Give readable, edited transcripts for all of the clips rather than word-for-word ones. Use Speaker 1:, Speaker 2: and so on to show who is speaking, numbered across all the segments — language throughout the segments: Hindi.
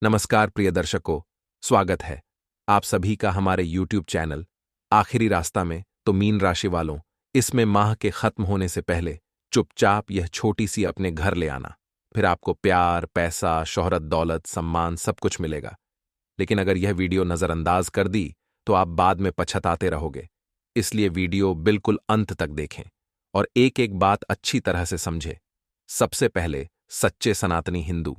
Speaker 1: नमस्कार प्रिय दर्शकों, स्वागत है आप सभी का हमारे YouTube चैनल आखिरी रास्ता में। तो मीन राशि वालों, इसमें माह के खत्म होने से पहले चुपचाप यह छोटी सी अपने घर ले आना, फिर आपको प्यार, पैसा, शोहरत, दौलत, सम्मान सब कुछ मिलेगा। लेकिन अगर यह वीडियो नजरअंदाज कर दी तो आप बाद में पछताते रहोगे। इसलिए वीडियो बिल्कुल अंत तक देखें और एक एक बात अच्छी तरह से समझें। सबसे पहले, सच्चे सनातनी हिंदू,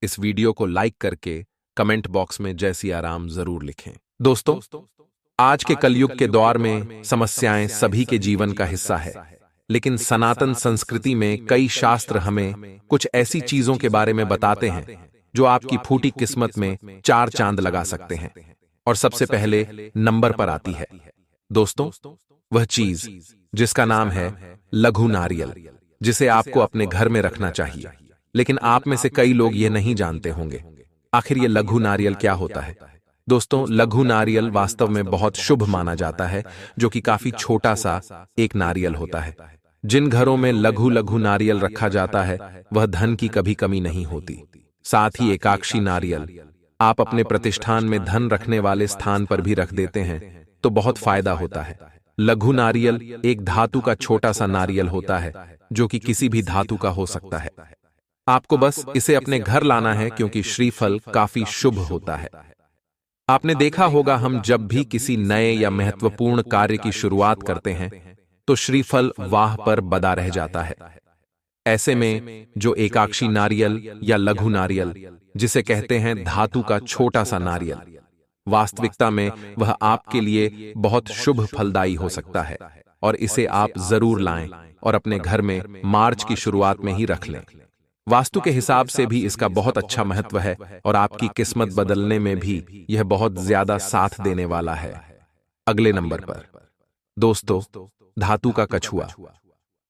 Speaker 1: इस वीडियो को लाइक करके कमेंट बॉक्स में जय सिया राम जरूर लिखें। दोस्तों, आज के कलयुग के दौर में समस्याएं सभी के जीवन का हिस्सा है, लेकिन सनातन संस्कृति में कई शास्त्र हमें कुछ ऐसी चीजों के बारे में बताते हैं जो आपकी फूटी किस्मत में चार चांद लगा सकते हैं। और सबसे पहले नंबर पर आती है दोस्तों, वह चीज जिसका नाम है लघु नारियल, जिसे आपको अपने घर में रखना चाहिए। लेकिन आप में से कई लोग ये नहीं जानते होंगे आखिर ये लघु नारियल क्या होता है। दोस्तों, लघु नारियल वास्तव में बहुत शुभ माना जाता है, जो कि काफी छोटा सा एक नारियल होता है। जिन घरों में लघु लघु नारियल रखा जाता है वह धन की कभी कमी नहीं होती। साथ ही एकाक्षी नारियल आप अपने प्रतिष्ठान में धन रखने वाले स्थान पर भी रख देते हैं तो बहुत फायदा होता है। लघु नारियल एक धातु का छोटा सा नारियल होता है, जो कि किसी भी धातु का हो सकता है। आपको बस इसे अपने घर लाना है, क्योंकि श्रीफल काफी शुभ होता है। आपने देखा होगा, हम जब भी किसी नए या महत्वपूर्ण कार्य की शुरुआत करते हैं तो श्रीफल वाह पर बदा रह जाता है। ऐसे में जो एकाक्षी नारियल या लघु नारियल, जिसे कहते हैं धातु का छोटा सा नारियल, वास्तविकता में वह आपके लिए बहुत शुभ फलदायी हो सकता है। और इसे आप जरूर लाएं और अपने घर में मार्च की शुरुआत में ही रख लें। वास्तु के हिसाब से भी इसका बहुत अच्छा महत्व है और आपकी किस्मत बदलने में भी यह बहुत ज्यादा साथ देने वाला है। अगले नंबर पर दोस्तों, धातु का कछुआ।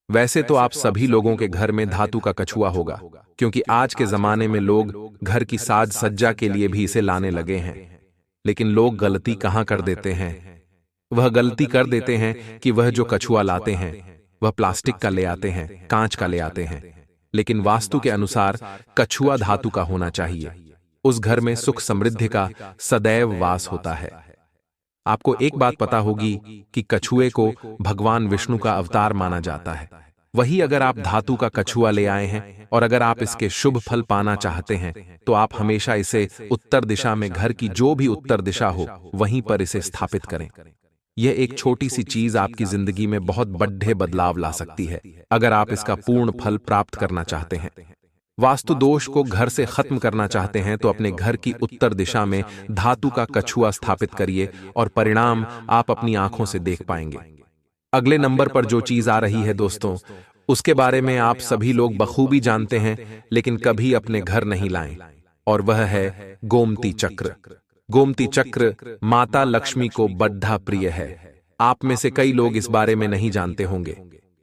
Speaker 1: वैसे तो आप सभी लोगों के घर में धातु का कछुआ होगा, क्योंकि आज के जमाने में लोग घर की साज सज्जा के लिए भी इसे लाने लगे हैं। लेकिन लोग गलती कहां कर देते हैं? वह गलती कर देते हैं कि वह जो कछुआ लाते हैं वह प्लास्टिक का ले आते हैं, कांच का ले आते हैं। लेकिन वास्तु के अनुसार कछुआ धातु का होना चाहिए। उस घर में सुख समृद्धि का सदैव वास होता है। आपको एक बात पता होगी कि कछुए को भगवान विष्णु का अवतार माना जाता है। वही अगर आप धातु का कछुआ ले आए हैं और अगर आप इसके शुभ फल पाना चाहते हैं तो आप हमेशा इसे उत्तर दिशा में, घर की जो भी उत्तर दिशा हो वहीं पर इसे स्थापित करें। यह एक छोटी सी चीज आपकी जिंदगी में बहुत बड़े बदलाव ला सकती है, अगर आप इसका पूर्ण फल प्राप्त करना चाहते हैं। वास्तु दोष को घर से खत्म करना चाहते हैं तो अपने घर की उत्तर दिशा में धातु का कछुआ स्थापित करिए और परिणाम आप अपनी आंखों से देख पाएंगे। अगले नंबर पर जो चीज आ रही है दोस्तों, उसके बारे में आप सभी लोग बखूबी जानते हैं, लेकिन कभी अपने घर नहीं लाएं, और वह है गोमती चक्र। गोमती चक्र माता लक्ष्मी को बड्ढा प्रिय है। आप में से कई लोग इस बारे में नहीं जानते होंगे।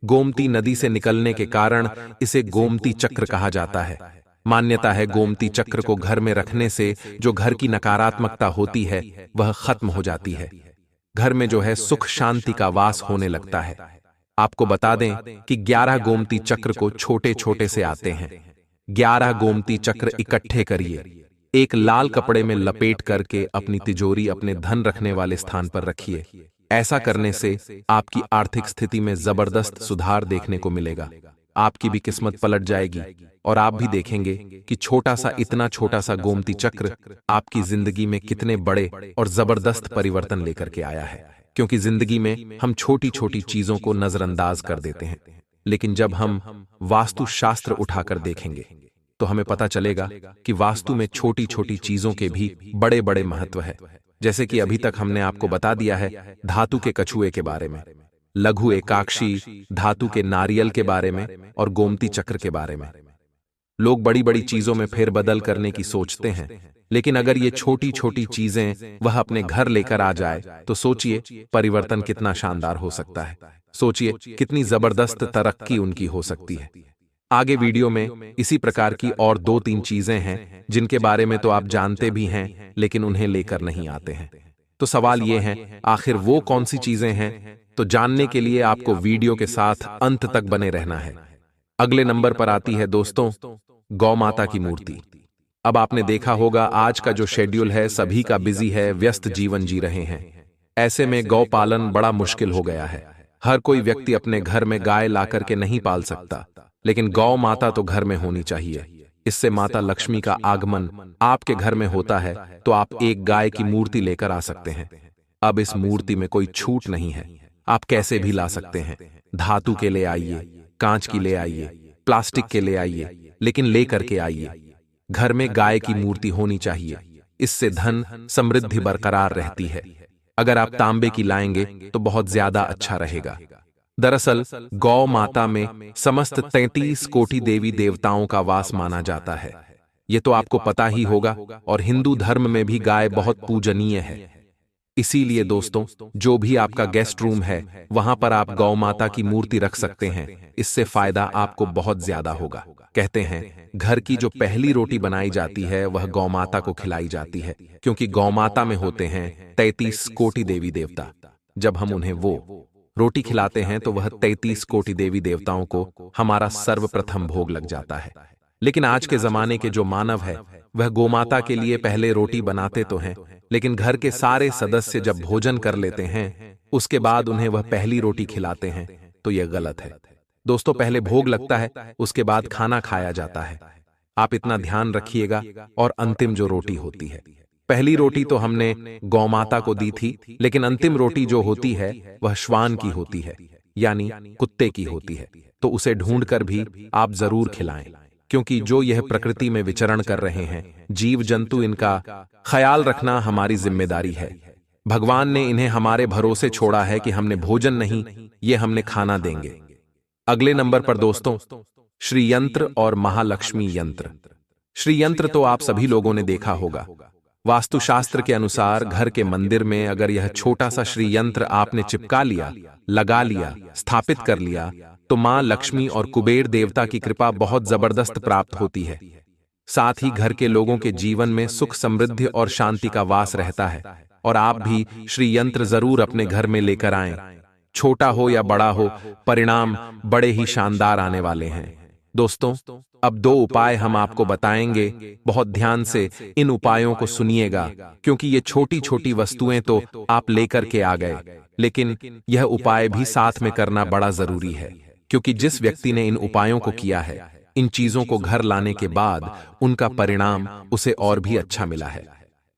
Speaker 1: गोमती नदी से निकलने के कारण इसे गोमती चक्र कहा जाता है। मान्यता है गोमती चक्र को घर में रखने से जो घर की नकारात्मकता होती है वह खत्म हो जाती है। घर में जो है सुख शांति का वास होने लगता है। आपको बता दें कि 11 गोमती चक्र को छोटे छोटे से आते हैं। 11 गोमती चक्र इकट्ठे करिए, एक लाल कपड़े में लपेट करके अपनी तिजोरी अपने धन रखने वाले स्थान पर रखिए। ऐसा करने से आपकी आर्थिक स्थिति में जबरदस्त सुधार देखने को मिलेगा। आपकी भी किस्मत पलट जाएगी और आप भी देखेंगे कि छोटा सा, इतना छोटा सा गोमती चक्र आपकी जिंदगी में कितने बड़े और जबरदस्त परिवर्तन लेकर के आया है। क्योंकि जिंदगी में हम छोटी छोटी चीजों को नजरअंदाज कर देते हैं, लेकिन जब हम वास्तु शास्त्र उठाकर देखेंगे तो हमें पता चलेगा कि वास्तु में छोटी छोटी चीजों के भी बड़े बड़े महत्व है। जैसे कि अभी तक हमने आपको बता दिया है धातु के कछुए के बारे में, लघु एकाक्षी धातु के नारियल के बारे में और गोमती चक्र के बारे में। लोग बड़ी बड़ी चीजों में फेरबदल करने की सोचते हैं, लेकिन अगर ये छोटी छोटी चीजें वह अपने घर लेकर आ जाए तो सोचिए परिवर्तन कितना शानदार हो सकता है। सोचिए कितनी जबरदस्त तरक्की उनकी हो सकती है। आगे वीडियो में इसी प्रकार की और 2-3 चीजें हैं जिनके बारे में तो आप जानते भी हैं, लेकिन उन्हें लेकर नहीं आते हैं। तो सवाल ये है, आखिर वो कौन सी चीजें हैं? तो जानने के लिए आपको वीडियो के साथ अंत तक बने रहना है। अगले नंबर पर आती है दोस्तों गौ माता की मूर्ति। अब आपने देखा होगा आज का जो शेड्यूल है सभी का बिजी है, व्यस्त जीवन जी रहे हैं। ऐसे में गौ पालन बड़ा मुश्किल हो गया है। हर कोई व्यक्ति अपने घर में गाय लाकर के नहीं पाल सकता, लेकिन गौ माता तो घर में होनी चाहिए। इससे माता लक्ष्मी का आगमन आपके घर में होता है तो आप एक गाय की मूर्ति लेकर आ सकते हैं। अब इस मूर्ति में कोई छूट नहीं है, आप कैसे भी ला सकते हैं। धातु के ले आइए, कांच की ले आइए, प्लास्टिक के ले आइए, लेकिन ले करके आइए। घर में गाय की मूर्ति होनी चाहिए, इससे धन समृद्धि बरकरार रहती है। अगर आप तांबे की लाएंगे तो बहुत ज्यादा अच्छा रहेगा। दरअसल गौ माता में समस्त 33 कोटि देवी देवताओं का वास माना जाता है। ये तो आपको पता ही होगा, और हिंदू धर्म में भी गाय बहुत पूजनीय है। इसीलिए दोस्तों, जो भी आपका गेस्ट रूम है वहां पर आप गौ माता की मूर्ति रख सकते हैं। इससे फायदा आपको बहुत ज्यादा होगा। कहते हैं घर की जो पहली रोटी बनाई जाती है वह गौ माता को खिलाई जाती है, क्योंकि गौ माता में होते हैं 33 कोटि देवी देवता। जब हम उन्हें वो रोटी खिलाते हैं तो वह 33 कोटि देवी देवताओं को हमारा सर्वप्रथम भोग लग जाता है। लेकिन आज के जमाने के जो मानव है वह गोमाता के लिए पहले रोटी बनाते तो हैं, लेकिन घर के सारे सदस्य जब भोजन कर लेते हैं उसके बाद उन्हें वह पहली रोटी खिलाते हैं, तो यह गलत है। दोस्तों, पहले भोग लगता है, उसके बाद खाना खाया जाता है। आप इतना ध्यान रखिएगा। और अंतिम जो रोटी होती है, पहली रोटी तो हमने गौमाता को दी थी, लेकिन अंतिम रोटी जो होती है वह श्वान की होती है, यानी कुत्ते की होती है। तो उसे ढूंढकर भी आप जरूर खिलाएं, क्योंकि जो यह प्रकृति में विचरण कर रहे हैं जीव जंतु, इनका ख्याल रखना हमारी जिम्मेदारी है। भगवान ने इन्हें हमारे भरोसे छोड़ा है कि हमने भोजन नहीं, ये हमने खाना देंगे। अगले नंबर पर दोस्तों, श्री यंत्र और महालक्ष्मी यंत्र। श्री यंत्र तो आप सभी लोगों ने देखा होगा। वास्तुशास्त्र के अनुसार घर के मंदिर में अगर यह छोटा सा श्री यंत्र आपने चिपका लिया, लगा लिया, स्थापित कर लिया, तो मां लक्ष्मी और कुबेर देवता की कृपा बहुत जबरदस्त प्राप्त होती है। साथ ही घर के लोगों के जीवन में सुख समृद्धि और शांति का वास रहता है। और आप भी श्री यंत्र जरूर अपने घर में लेकर आएं। छोटा हो या बड़ा हो, परिणाम बड़े ही शानदार आने वाले हैं। दोस्तों, अब 2 उपाय हम आपको बताएंगे। बहुत ध्यान से इन उपायों को सुनिएगा, क्योंकि ये छोटी छोटी वस्तुएं तो आप लेकर के आ गए, लेकिन यह उपाय भी साथ में करना बड़ा जरूरी है। क्योंकि जिस व्यक्ति ने इन उपायों को किया है, इन चीजों को घर लाने के बाद उनका परिणाम उसे और भी अच्छा मिला है।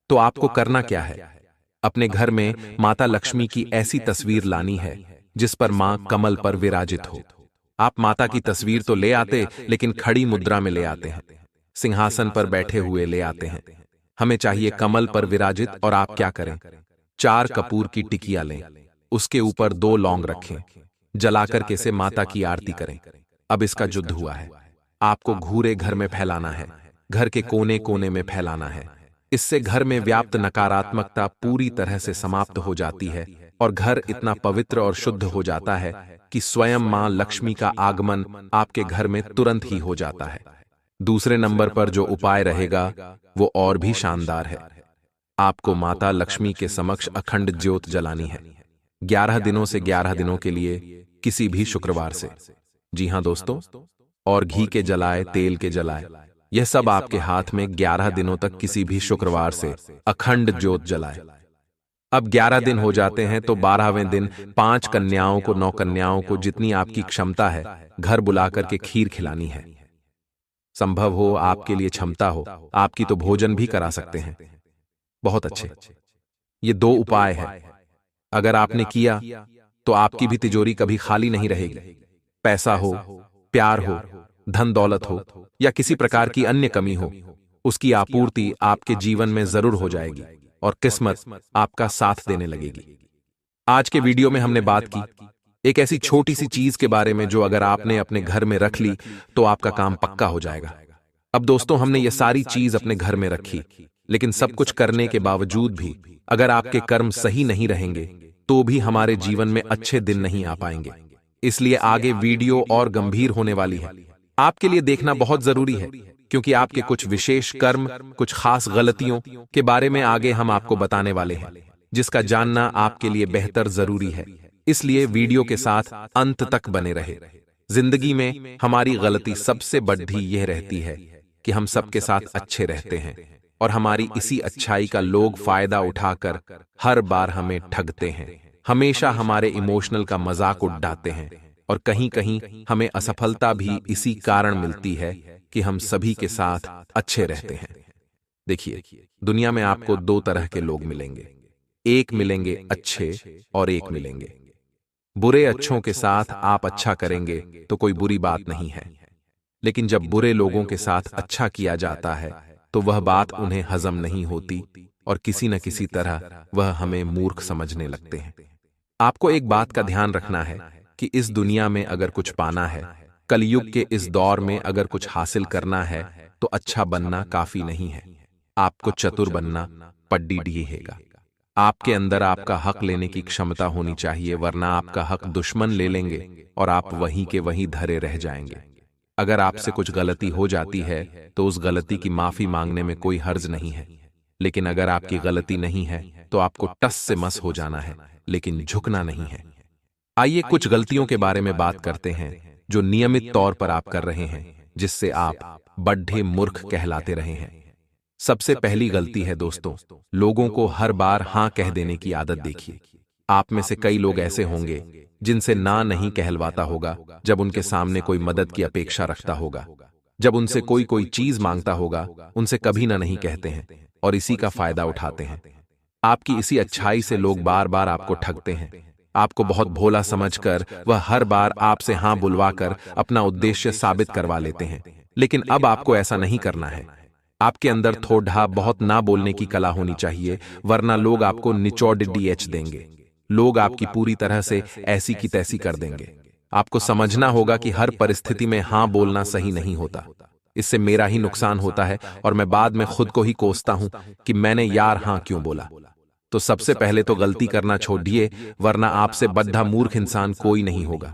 Speaker 1: तो आपको करना क्या है? अपने घर में माता लक्ष्मी की ऐसी तस्वीर लानी है जिस पर मां कमल पर विराजित हो। आप माता की तस्वीर तो ले आते, लेकिन खड़ी मुद्रा में ले आते हैं, सिंहासन पर बैठे हुए ले आते हैं। हमें चाहिए कमल पर विराजित। और आप क्या करें, 4 कपूर की टिकिया लें, उसके ऊपर 2 लौंग रखें, जलाकर के से माता की आरती करें। अब इसका युद्ध हुआ है। आपको घूरे घर में फैलाना है, घर के कोने कोने में फैलाना है। इससे घर में व्याप्त नकारात्मकता पूरी तरह से समाप्त हो जाती है और घर इतना पवित्र और शुद्ध हो जाता है कि स्वयं मां लक्ष्मी का आगमन आपके घर में तुरंत ही हो जाता है। दूसरे नंबर पर जो उपाय रहेगा वो और भी शानदार है। आपको माता लक्ष्मी के समक्ष अखंड ज्योत जलानी है 11 दिनों से 11 दिनों के लिए, किसी भी शुक्रवार से। जी हां दोस्तों, और घी के जलाए, तेल के जलाए, यह सब आपके हाथ में 11 दिनों तक किसी भी शुक्रवार से अखंड ज्योत जलाए। अब 11 दिन हो जाते हैं तो 12वें दिन 5 कन्याओं को, 9 कन्याओं को, जितनी आपकी क्षमता है, घर बुलाकर के खीर खिलानी है। संभव हो, आपके लिए क्षमता हो, आपकी तो भोजन भी करा सकते हैं। बहुत अच्छे। ये 2 उपाय है। अगर आपने किया तो आपकी भी तिजोरी कभी खाली नहीं रहेगी। पैसा हो, प्यार हो, धन दौलत हो या किसी प्रकार की अन्य कमी हो, उसकी आपूर्ति आपके जीवन में जरूर हो जाएगी और किस्मत आपका साथ देने लगेगी। आज के वीडियो में हमने बात की एक ऐसी छोटी सी चीज के बारे में जो अगर आपने अपने घर में रख ली तो आपका काम पक्का हो जाएगा। अब दोस्तों, हमने ये सारी चीज अपने घर में रखी, लेकिन सब कुछ करने के बावजूद भी अगर आपके कर्म सही नहीं रहेंगे तो भी हमारे जीवन में अच्छे दिन नहीं आ पाएंगे। इसलिए आगे वीडियो और गंभीर होने वाली है। आपके लिए देखना बहुत जरूरी है, क्योंकि आपके कुछ विशेष कर्म, कुछ खास गलतियों के बारे में आगे हम आपको बताने वाले हैं, जिसका जानना आपके लिए बेहतर जरूरी है। इसलिए वीडियो के साथ अंत तक बने रहे। जिंदगी में हमारी गलती सबसे बड़ी यह रहती है कि हम सबके साथ अच्छे रहते हैं और हमारी इसी अच्छाई का लोग फायदा उठाकर हर बार हमें ठगते हैं, हमेशा हमारे इमोशनल का मजाक उड़ाते हैं और कहीं कहीं हमें असफलता भी इसी कारण मिलती है कि हम सभी के साथ अच्छे रहते हैं। देखिए, दुनिया में आपको दो तरह के लोग मिलेंगे, एक मिलेंगे अच्छे और एक मिलेंगे बुरे। अच्छों के साथ आप अच्छा करेंगे तो कोई बुरी बात नहीं है, लेकिन जब बुरे लोगों के साथ अच्छा किया जाता है तो वह बात उन्हें हजम नहीं होती और किसी न किसी तरह वह हमें मूर्ख समझने लगते हैं। आपको एक बात का ध्यान रखना है कि इस दुनिया में अगर कुछ पाना है, कलयुग के इस दौर में अगर कुछ हासिल करना है, तो अच्छा बनना काफी नहीं है। आपको चतुर बनना पड़ेगा। आपके अंदर आपका हक लेने की क्षमता होनी चाहिए, वरना आपका हक दुश्मन ले लेंगे और आप वहीं के वहीं धरे रह जाएंगे। अगर आपसे कुछ गलती हो जाती है तो उस गलती की माफी मांगने में कोई हर्ज नहीं है, लेकिन अगर आपकी गलती नहीं है तो आपको टस से मस हो जाना है, लेकिन झुकना नहीं है। आइए कुछ गलतियों के बारे में बात करते हैं जो नियमित तौर पर आप कर रहे हैं, जिससे आप बड्ढे मूर्ख कहलाते रहे हैं। सबसे पहली गलती है दोस्तों, लोगों को हर बार हां कह देने की आदत। देखिए, आप में से कई लोग ऐसे होंगे जिनसे ना नहीं कहलवाता होगा जब उनके सामने कोई मदद की अपेक्षा रखता होगा, जब उनसे कोई कोई चीज मांगता होगा, उनसे कभी ना नहीं कहते हैं और इसी का फायदा उठाते हैं। आपकी इसी अच्छाई से लोग बार बार आपको ठगते हैं। आपको बहुत भोला समझकर वह हर बार आपसे हां बुलवाकर अपना उद्देश्य साबित करवा लेते हैं, लेकिन अब आपको ऐसा नहीं करना है। आपके अंदर थोड़ा बहुत ना बोलने की कला होनी चाहिए, वरना लोग आपको निचोड़ डीएच देंगे। लोग आपकी पूरी तरह से ऐसी की तैसी कर देंगे। आपको समझना होगा कि हर परिस्थिति में हां बोलना सही नहीं होता। इससे मेरा ही नुकसान होता है और मैं बाद में खुद को ही कोसता हूं कि मैंने यार हां क्यों बोला। तो सबसे पहले तो गलती करना छोड़िए, वरना आपसे बद्धा मूर्ख इंसान कोई नहीं होगा।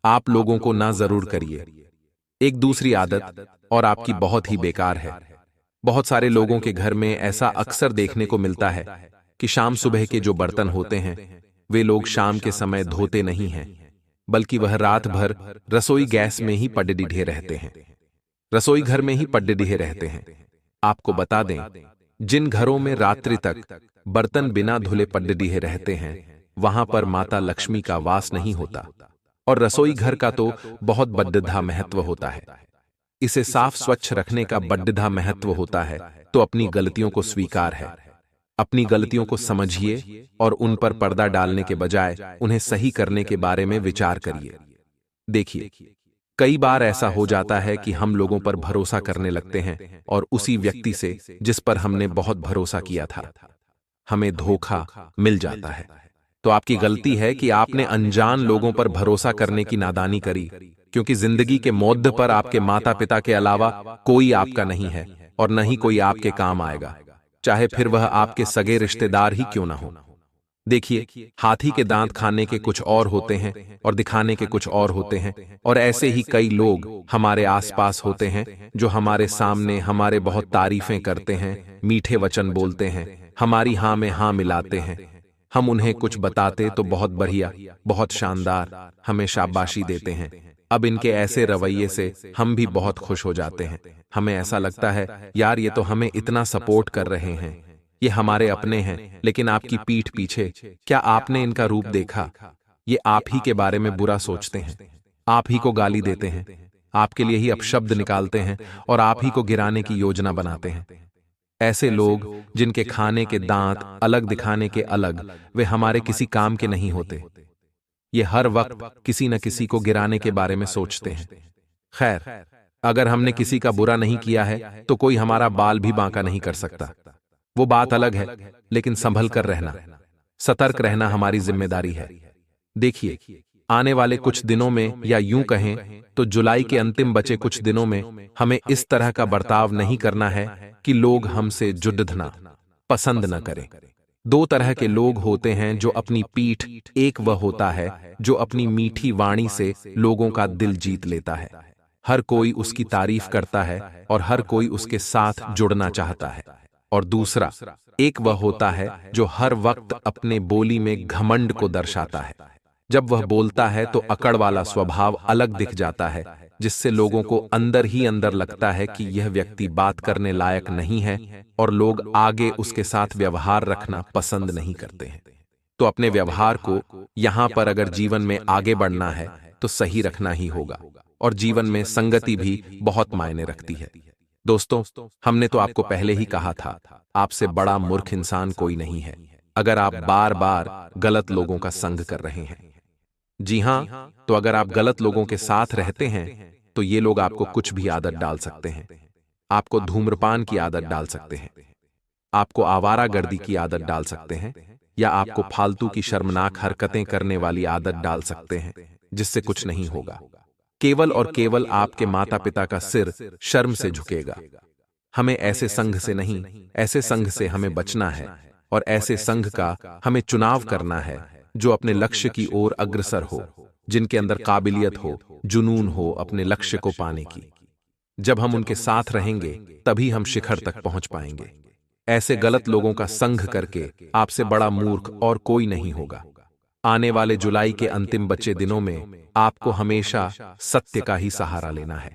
Speaker 1: आप लोगों को ना जरूर करिए। एक दूसरी आदत और आपकी बहुत ही बेकार है। बहुत सारे लोगों के घर में ऐसा अक्सर देखने को मिलता है कि शाम सुबह के जो बर्तन होते हैं वे लोग शाम के समय धोते नहीं हैं, बल्कि वह रात भर रसोई गैस में ही पड़े रहते हैं, रसोई घर में ही पड़े रहते हैं। आपको बता दें, जिन घरों में रात्रि तक बर्तन बिना धुले पड़े रहते हैं वहां पर माता लक्ष्मी का वास नहीं होता और रसोई घर का तो बहुत बड़ा महत्व होता है। इसे साफ स्वच्छ रखने का बड़ा महत्व होता है, तो अपनी गलतियों को स्वीकार है। अपनी गलतियों को समझिए और उन पर पर्दा डालने के बजाय उन्हें सही करने के बारे में विचार करिए। देखिए, कई बार ऐसा हो जाता है कि हम लोगों पर भरोसा करने लगते हैं और उसी व्यक्ति से जिस पर हमने बहुत भरोसा किया था हमें धोखा मिल जाता है। तो आपकी गलती है कि आपने अनजान लोगों पर भरोसा करने की नादानी करी, क्योंकि जिंदगी के मोड़ पर आपके माता पिता के अलावा कोई आपका नहीं है और न ही कोई आपके काम आएगा, चाहे फिर वह आपके सगे रिश्तेदार ही क्यों ना हो। देखिए, हाथी के दांत खाने के कुछ और होते हैं और दिखाने के कुछ और होते हैं, और ऐसे ही कई लोग हमारे आसपास होते हैं जो हमारे सामने हमारे बहुत तारीफें करते हैं, मीठे वचन बोलते हैं, हमारी हां में हां मिलाते हैं। हम उन्हें कुछ बताते तो बहुत बढ़िया, बहुत शानदार, हमें शाबाशी देते हैं। अब इनके ऐसे रवैये से हम भी बहुत खुश हो जाते हैं। हमें ऐसा लगता है यार ये तो हमें इतना सपोर्ट कर रहे हैं, ये हमारे अपने हैं, लेकिन आपकी पीठ पीछे क्या आपने इनका रूप देखा? ये आप ही के बारे में बुरा सोचते हैं, आप ही को गाली देते हैं, आपके लिए ही अपशब्द निकालते हैं और आप ही को गिराने की योजना बनाते हैं। ऐसे लोग जिनके खाने के दांत अलग दिखाने के अलग, वे हमारे किसी काम के नहीं होते। ये हर वक्त किसी न किसी को गिराने के बारे में सोचते हैं। खैर, अगर हमने किसी का बुरा नहीं किया है तो कोई हमारा बाल भी बांका नहीं कर सकता, वो बात अलग है, लेकिन संभल कर रहना, सतर्क रहना हमारी जिम्मेदारी है। देखिए, आने वाले कुछ दिनों में, या यूं कहें तो जुलाई के अंतिम बचे कुछ दिनों में, हमें इस तरह का बर्ताव नहीं करना है कि लोग हमसे जुड़ना पसंद न करें। दो तरह के लोग होते हैं जो अपनी पीठ, एक वह होता है जो अपनी मीठी वाणी से लोगों का दिल जीत लेता है, हर कोई उसकी तारीफ करता है और हर कोई उसके साथ जुड़ना चाहता है। और दूसरा, एक वह होता है जो हर वक्त अपने बोली में घमंड को दर्शाता है। जब वह बोलता है तो अकड़ वाला स्वभाव अलग दिख जाता है, जिससे लोगों को अंदर ही अंदर लगता है कि यह व्यक्ति बात करने लायक नहीं है और लोग आगे उसके साथ व्यवहार रखना पसंद नहीं करते हैं। तो अपने व्यवहार को यहां पर अगर जीवन में आगे बढ़ना है तो सही रखना ही होगा, और जीवन में संगति भी बहुत मायने रखती है। दोस्तों, हमने तो आपको पहले ही कहा था, आपसे बड़ा मूर्ख इंसान कोई नहीं है अगर आप बार बार गलत लोगों का संग कर रहे हैं। जी हां, तो अगर आप गलत लोगों के साथ रहते हैं तो ये लोग आपको कुछ भी आदत डाल सकते हैं। आपको धूम्रपान की आदत डाल सकते हैं, आपको आवारागर्दी की आदत डाल सकते हैं, या आपको फालतू की शर्मनाक हरकतें करने वाली आदत डाल सकते हैं, जिससे कुछ नहीं होगा। केवल और केवल आपके माता पिता का सिर शर्म से झुकेगा। हमें ऐसे संघ से नहीं, ऐसे संघ से हमें बचना है, और ऐसे संघ का हमें चुनाव करना है जो अपने लक्ष्य की ओर अग्रसर हो, जिनके अंदर काबिलियत हो, जुनून हो अपने लक्ष्य को पाने की। जब हम उनके साथ रहेंगे तभी हम शिखर तक पहुंच पाएंगे। ऐसे गलत लोगों का संघ करके आपसे बड़ा मूर्ख और कोई नहीं होगा। आने वाले जुलाई के अंतिम बचे दिनों में आपको हमेशा सत्य का ही सहारा लेना है।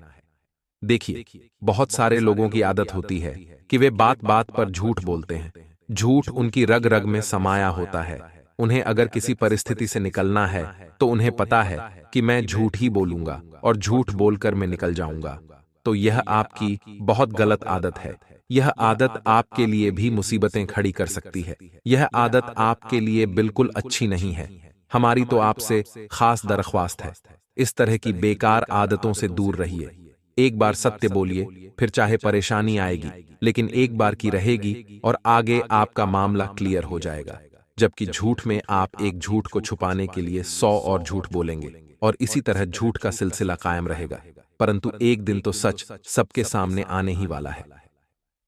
Speaker 1: देखिए, बहुत सारे लोगों की आदत होती है कि वे बात बात पर झूठ बोलते हैं। झूठ उनकी रग रग में समाया होता है। उन्हें अगर किसी परिस्थिति से निकलना है तो उन्हें पता है कि मैं झूठ ही बोलूंगा और झूठ बोलकर मैं निकल जाऊंगा। तो यह आपकी बहुत गलत आदत है। यह आदत आपके लिए भी मुसीबतें खड़ी कर सकती है। यह आदत आपके लिए बिल्कुल अच्छी नहीं है। हमारी तो आपसे खास दरख्वास्त है, इस तरह की बेकार आदतों से दूर रहिए। एक बार सत्य बोलिए, फिर चाहे परेशानी आएगी, लेकिन एक बार की रहेगी और आगे आपका मामला क्लियर हो जाएगा। जबकि झूठ में आप एक झूठ को छुपाने के लिए 100 और झूठ बोलेंगे, और इसी तरह झूठ का सिलसिला कायम रहेगा। परंतु एक दिन तो सच सबके सामने आने ही वाला है।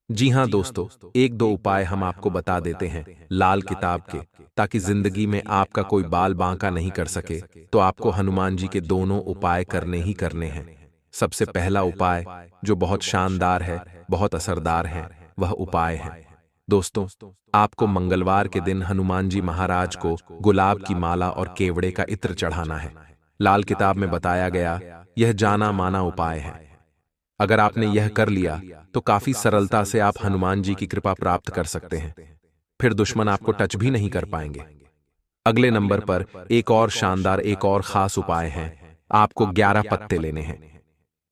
Speaker 1: जी हां दोस्तों, एक दो उपाय हम आपको बता देते हैं लाल किताब के, ताकि जिंदगी में आपका कोई बाल बांका नहीं कर सके। तो आपको हनुमान जी के दोनों उपाय करने ही करने हैं। सबसे पहला उपाय, जो बहुत शानदार है, बहुत असरदार है, वह उपाय है दोस्तों, आपको मंगलवार के दिन हनुमान जी महाराज को गुलाब की माला और केवड़े का इत्र चढ़ाना है। लाल किताब में बताया गया यह जाना माना उपाय है। अगर आपने यह कर लिया तो काफी सरलता से आप हनुमान जी की कृपा प्राप्त कर सकते हैं। फिर दुश्मन आपको टच भी नहीं कर पाएंगे। अगले नंबर पर एक और शानदार, एक और खास उपाय है। आपको 11 पत्ते लेने हैं।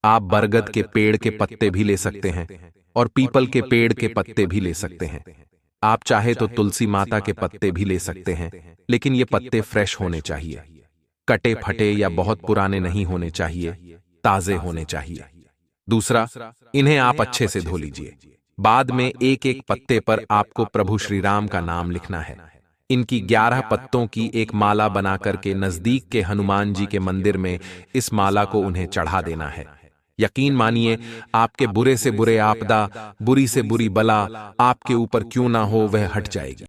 Speaker 1: आप बरगद के पेड़ के पत्ते भी ले सकते हैं और पीपल के पेड़ के पत्ते भी ले सकते हैं। आप चाहे तो तुलसी माता के पत्ते भी ले सकते हैं, लेकिन ये पत्ते फ्रेश होने चाहिए, कटे फटे या बहुत पुराने नहीं होने चाहिए, ताजे होने चाहिए। दूसरा, इन्हें आप अच्छे से धो लीजिए। बाद में एक एक पत्ते पर आपको प्रभु श्री राम का नाम लिखना है। इनकी 11 पत्तों की एक माला बना करके नजदीक के हनुमान जी के मंदिर में इस माला को उन्हें चढ़ा देना है। यकीन मानिए, आपके बुरे से बुरे आपदा, बुरी से बुरी बला आपके ऊपर क्यों ना हो, वह हट जाएगी।